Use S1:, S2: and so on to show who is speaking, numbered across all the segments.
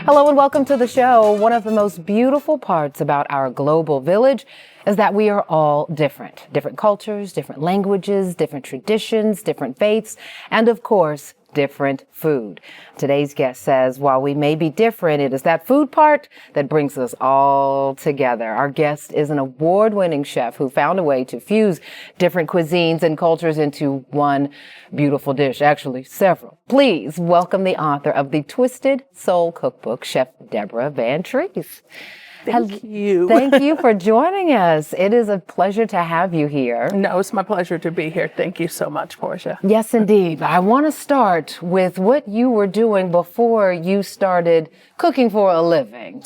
S1: Hello and welcome to the show. One of the most beautiful parts about our global village is that we are all different. Different cultures, different languages, different traditions, different faiths, and of course, different food. Today's guest says, while we may be different, it is that food part that brings us all together. Our guest is an award-winning chef who found a way to fuse different cuisines and cultures into one beautiful dish, actually several. Please welcome the author of the Twisted Soul Cookbook, Chef Deborah Vantrece.
S2: Thank you.
S1: Thank you for joining us. It is a pleasure to have you here.
S2: No, it's my pleasure to be here. Thank you so much, Portia.
S1: Yes, indeed. I want to start with what you were doing before you started cooking for a living.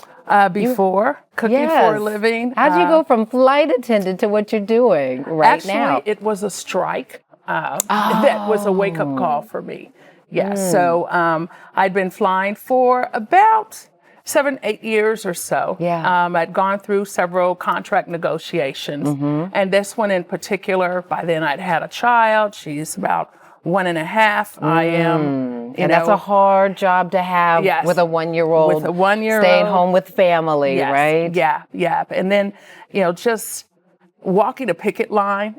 S2: Before cooking for a living.
S1: How'd you go from flight attendant to what you're doing now?
S2: Actually, it was a strike. That was a wake-up call for me. Yes. So I'd been flying for about 7-8 years or so.
S1: Yeah.
S2: I'd gone through several contract negotiations. And this one in particular, by then I'd had a child. She's about 1.5. I am,
S1: and that's a hard job to have with a 1-year-old.
S2: With a 1-year-old.
S1: Staying home with family, right?
S2: Yeah. And then, just walking a picket line,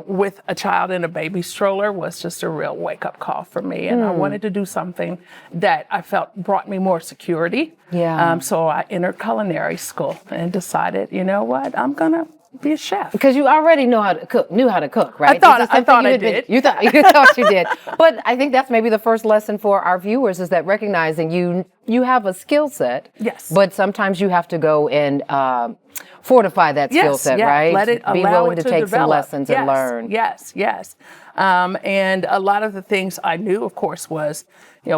S2: with a child in a baby stroller was just a real wake-up call for me. And I wanted to do something that I felt brought me more security.
S1: Yeah.
S2: So I entered culinary school and decided, you know what, I'm going to be a chef.
S1: Because you already knew how to cook, right?
S2: I thought I did.
S1: You thought you did. But I think that's maybe the first lesson for our viewers is that recognizing you have a skill set.
S2: Yes.
S1: But sometimes you have to go and fortify that skill set, right?
S2: Let it
S1: be
S2: allow
S1: willing
S2: it
S1: to take
S2: develop.
S1: some lessons and learn.
S2: Yes. And a lot of the things I knew, of course, was,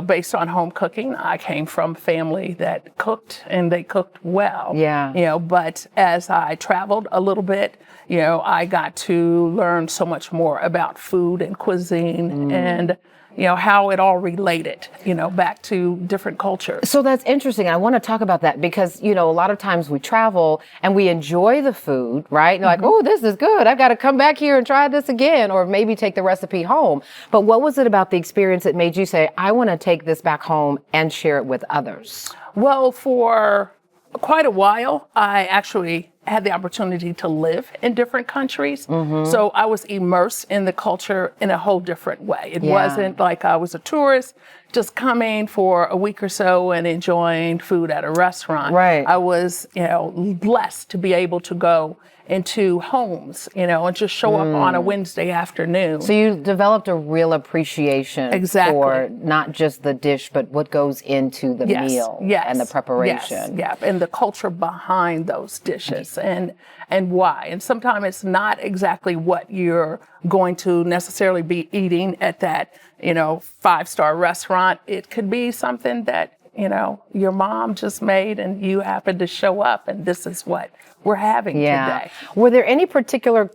S2: based on home cooking. I came from a family that cooked, and they cooked well.
S1: Yeah.
S2: But as I traveled a little bit, I got to learn so much more about food and cuisine and how it all related, back to different cultures.
S1: So that's interesting. I want to talk about that because, a lot of times we travel and we enjoy the food, right? And like, oh, this is good. I've got to come back here and try this again, or maybe take the recipe home. But what was it about the experience that made you say, I want to take this back home and share it with others?
S2: Well, for quite a while, I actually had the opportunity to live in different countries. So I was immersed in the culture in a whole different way. It wasn't like I was a tourist just coming for a week or so and enjoying food at a restaurant.
S1: Right.
S2: I was, blessed to be able to go into homes, and just show up on a Wednesday afternoon.
S1: So you developed a real appreciation for not just the dish, but what goes into the meal and the preparation.
S2: Yes, and the culture behind those dishes and why. And sometimes it's not exactly what you're going to necessarily be eating at that, 5-star restaurant. It could be something that, your mom just made and you happen to show up, and this is what we're having today.
S1: Were there any particular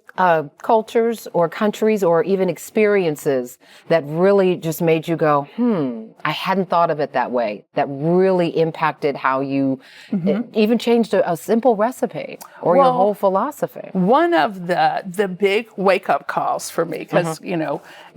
S1: cultures or countries or even experiences that really just made you go, I hadn't thought of it that way, that really impacted how you even changed a simple recipe or your whole philosophy?
S2: One of the big wake-up calls for me, because,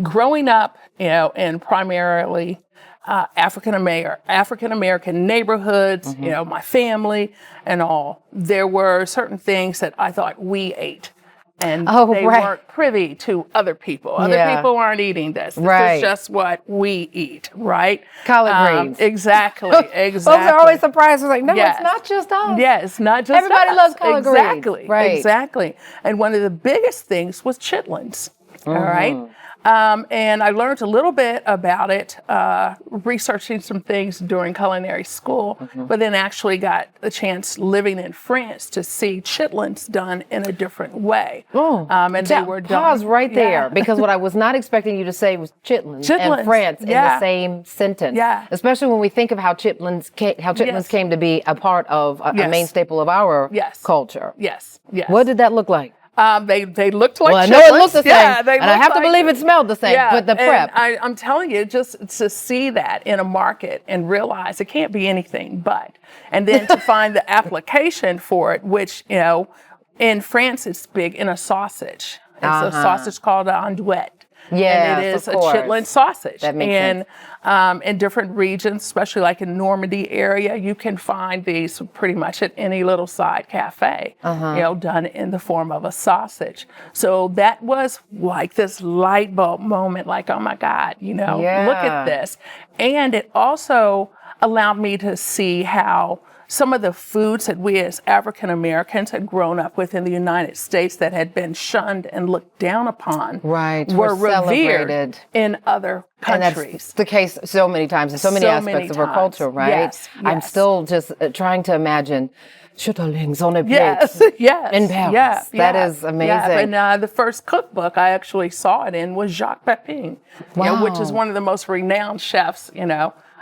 S2: growing up, in primarily African American neighborhoods, my family and all, there were certain things that I thought we ate. And they weren't privy to other people. Other people aren't eating this. This is just what we eat, right?
S1: Collard greens.
S2: Exactly.
S1: Folks are always surprised. They're like, no, it's not just us.
S2: Yeah, it's not just
S1: Everybody loves collard greens.
S2: Exactly. And one of the biggest things was chitlins. All right. And I learned a little bit about it, researching some things during culinary school, but then actually got a chance living in France to see chitlins done in a different way.
S1: And
S2: they were done.
S1: Pause right there, because what I was not expecting you to say was chitlins and France in the same sentence.
S2: Yeah.
S1: Especially when we think of how chitlins came to be a part of a main staple of our culture.
S2: Yes.
S1: What did that look like?
S2: They looked like chitlins.
S1: Well, I know it looked the same, and I have to believe it smelled the same, but the prep.
S2: I'm telling you, just to see that in a market and realize it can't be anything but. And then to find the application for it, which, in France it's big in a sausage. It's a sausage called an andouette. and it
S1: Yes,
S2: is
S1: of
S2: a
S1: course.
S2: chitlin sausage.
S1: That makes
S2: and in different regions, especially like in Normandy area, you can find these pretty much at any little side cafe, done in the form of a sausage. So that was like this light bulb moment, like, oh my God, look at this. And it also allowed me to see how some of the foods that we as African Americans had grown up with in the United States that had been shunned and looked down upon were revered
S1: celebrated
S2: in other countries.
S1: And that's the case so many times in so many aspects of our culture, right?
S2: Yes,
S1: I'm still just trying to imagine chitterlings on a plate
S2: yes,
S1: in Paris. That is amazing.
S2: Yeah. And the first cookbook I actually saw it in was Jacques Pepin, which is one of the most renowned chefs,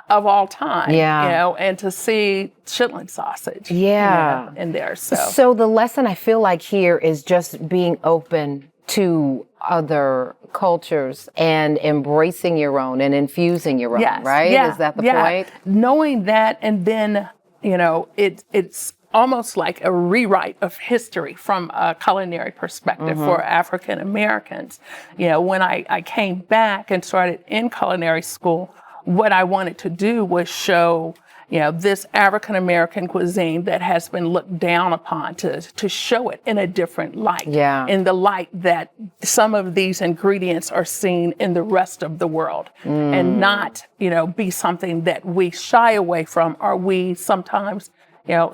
S2: of all time, and to see chitlin sausage, in there.
S1: So the lesson I feel like here is just being open to other cultures and embracing your own and infusing your own, right? Is that the point?
S2: Knowing that, and then, it's almost like a rewrite of history from a culinary perspective for African Americans. When I came back and started in culinary school, what I wanted to do was show, this African American cuisine that has been looked down upon, to show it in a different light. In the light that some of these ingredients are seen in the rest of the world, and not, be something that we shy away from, or we sometimes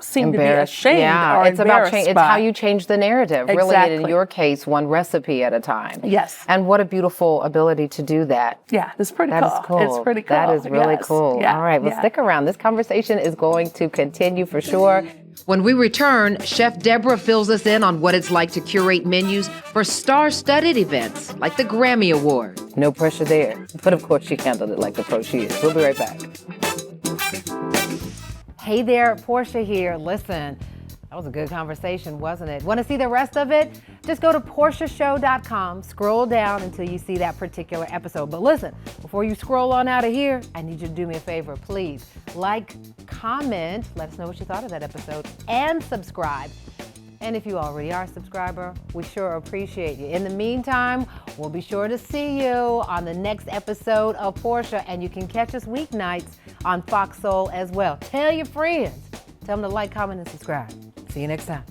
S2: seem to be ashamed or
S1: it's
S2: embarrassed
S1: it's how you change the narrative, really, and in your case, one recipe at a time.
S2: Yes.
S1: And what a beautiful ability to do that.
S2: Yeah, it's pretty cool.
S1: That is cool.
S2: It's pretty cool.
S1: That is really cool.
S2: Yeah.
S1: All right, well, stick around. This conversation is going to continue for sure. When we return, Chef Deborah fills us in on what it's like to curate menus for star-studded events like the Grammy Award. No pressure there, but of course she handled it like the pro she is. We'll be right back. Hey there, Portia here. Listen, that was a good conversation, wasn't it? Want to see the rest of it? Just go to portiashow.com, scroll down until you see that particular episode. But listen, before you scroll on out of here, I need you to do me a favor, please. Like, comment, let us know what you thought of that episode, and subscribe. And if you already are a subscriber, we sure appreciate you. In the meantime, we'll be sure to see you on the next episode of Portia, and you can catch us weeknights on Fox Soul as well. Tell your friends. Tell them to like, comment, and subscribe. See you next time.